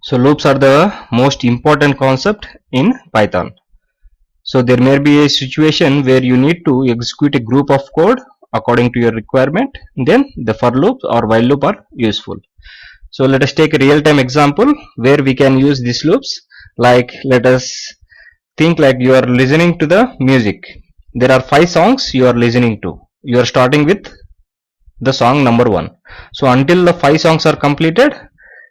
So loops are the most important concept in Python. So there may be a situation where you need to execute a group of code according to your requirement. Then the for loop or while loop are useful. So let us take a real-time example where we can use these loops. Like let us think like you are listening to the music. There are 5 songs you are listening to. You are starting with the song number 1. So until the 5 songs are completed,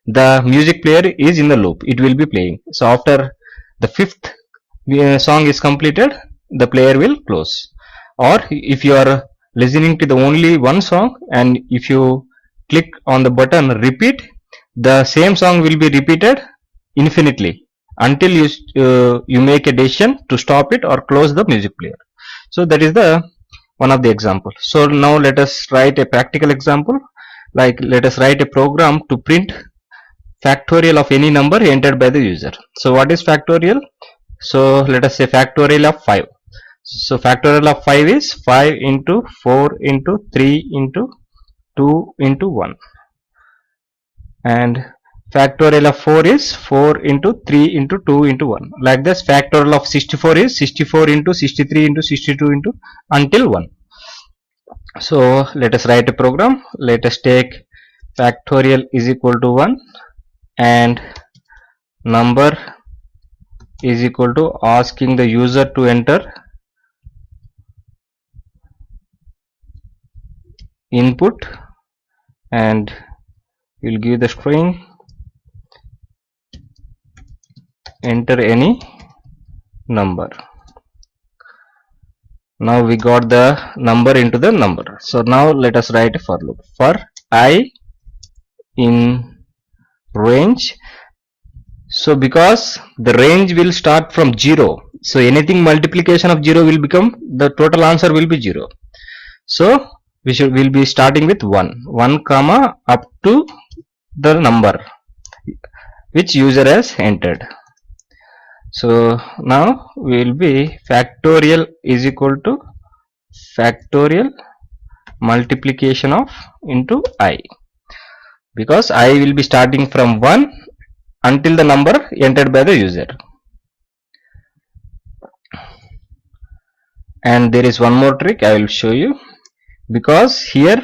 the music player is in the loop. It will be playing. So after the 5th song is completed, the player will close. Or if you are listening to the only one song and if you click on the button repeat, the same song will be repeated infinitely until you make a decision to stop it or close the music player. So that is the one of the example. So now let us write a practical example. Like let us write a program to print factorial of any number entered by the user. So what is factorial? So let us say factorial of 5. So factorial of 5 is 5 into 4 into 3 into 2 into 1. And factorial of 4 is 4 into 3 into 2 into 1. Like this, factorial of 64 is 64 into 63 into 62 into until 1. So let us write a program. Let us take factorial is equal to 1 and number is equal to asking the user to enter input, and we'll give the string enter any number. Now we got the number into the number. So now let us write a for loop. For I in range. So because the range will start from 0, so anything multiplication of 0 will become, the total answer will be 0. So we'll be starting with 1 comma up to the number which user has entered. So now we will be factorial is equal to factorial multiplication of into I, because I will be starting from 1 until the number entered by the user. And there is one more trick I will show you, because here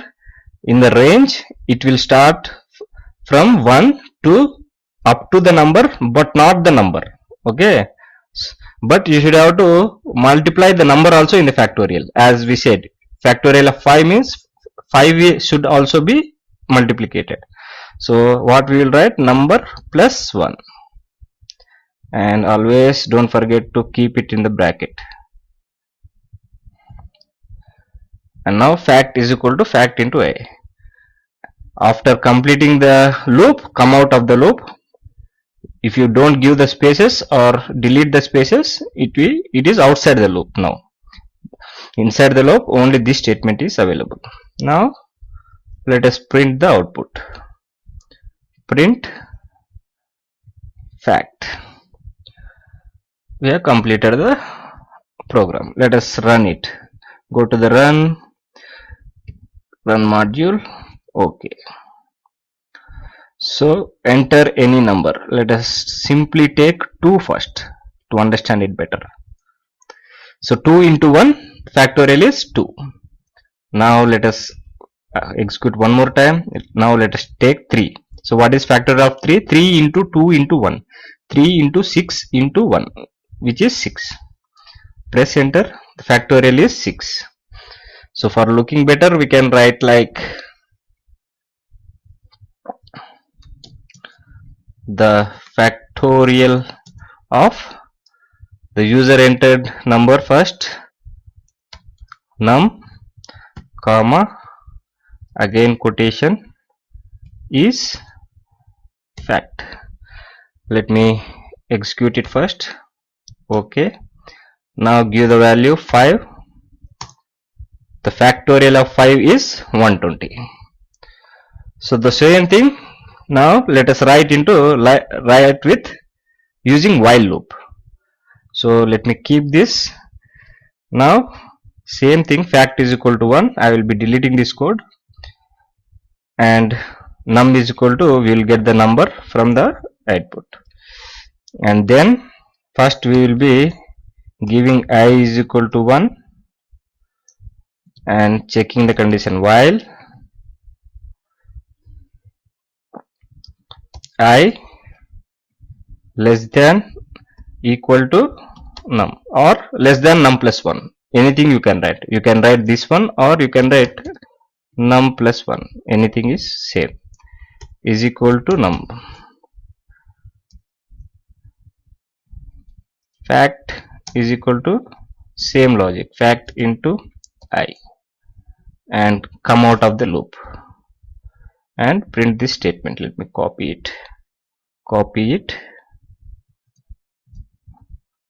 in the range it will start from 1 to up to the number but not the number. Okay, but you should have to multiply the number also in the factorial. As we said, factorial of 5 means 5 should also be multiplied. So what we will write, number plus 1, and always don't forget to keep it in the bracket. And now fact is equal to fact into I. After completing the loop, come out of the loop. If you don't give the spaces or delete the spaces, it is outside the loop now. Inside the loop only this statement is available. Now let us print the output. Print fact. We have completed the program. Let us run it. Go to the run module. Okay. So enter any number. Let us simply take 2 first to understand it better. So 2 into 1 factorial is 2. Now let us execute one more time. Now let us take 3. So what is factorial of 3? 3 into 2 into 1. 3 into 6 into 1, which is 6. Press enter. The factorial is 6. So for looking better, we can write like the factorial of the user entered number first, num, comma, again quotation, is fact. Let me execute it first. Okay. Now give the value 5. The factorial of 5 is 120. So the same thing. Now let us write with using while loop. So let me keep this. Now same thing, fact is equal to 1. I will be deleting this code, and num is equal to, we will get the number from the output. And then first we will be giving I is equal to 1 and checking the condition while I less than equal to num or less than num plus 1. Anything you can write. You can write this one or you can write num plus 1. Anything is same. Is equal to num. Fact is equal to same logic. Fact into I. And come out of the loop. And print this statement. Let me copy it. Copy it.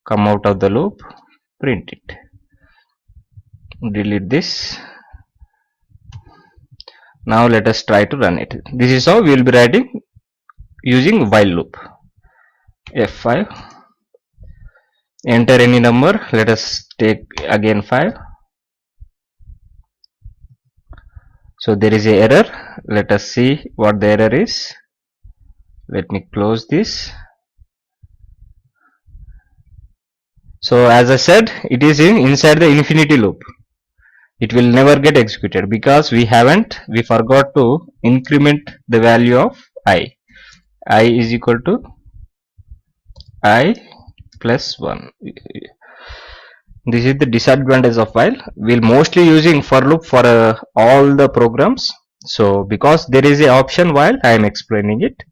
Come out of the loop. Print it. Delete this. Now let us try to run it. This is how we will be writing using while loop. F5. Enter any number. Let us take again 5. So there is a error. Let us see what the error is. Let me close this. So as I said, it is inside the infinity loop. It will never get executed because we forgot to increment the value of I. I is equal to I plus 1. This is the disadvantage of while. We'll mostly using for loop for all the programs. So because there is a option while, I am explaining it.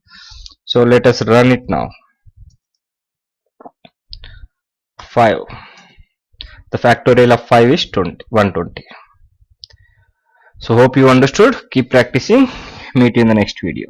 So let us run it now. 5. The factorial of 5 is 120. So hope you understood. Keep practicing. Meet you in the next video.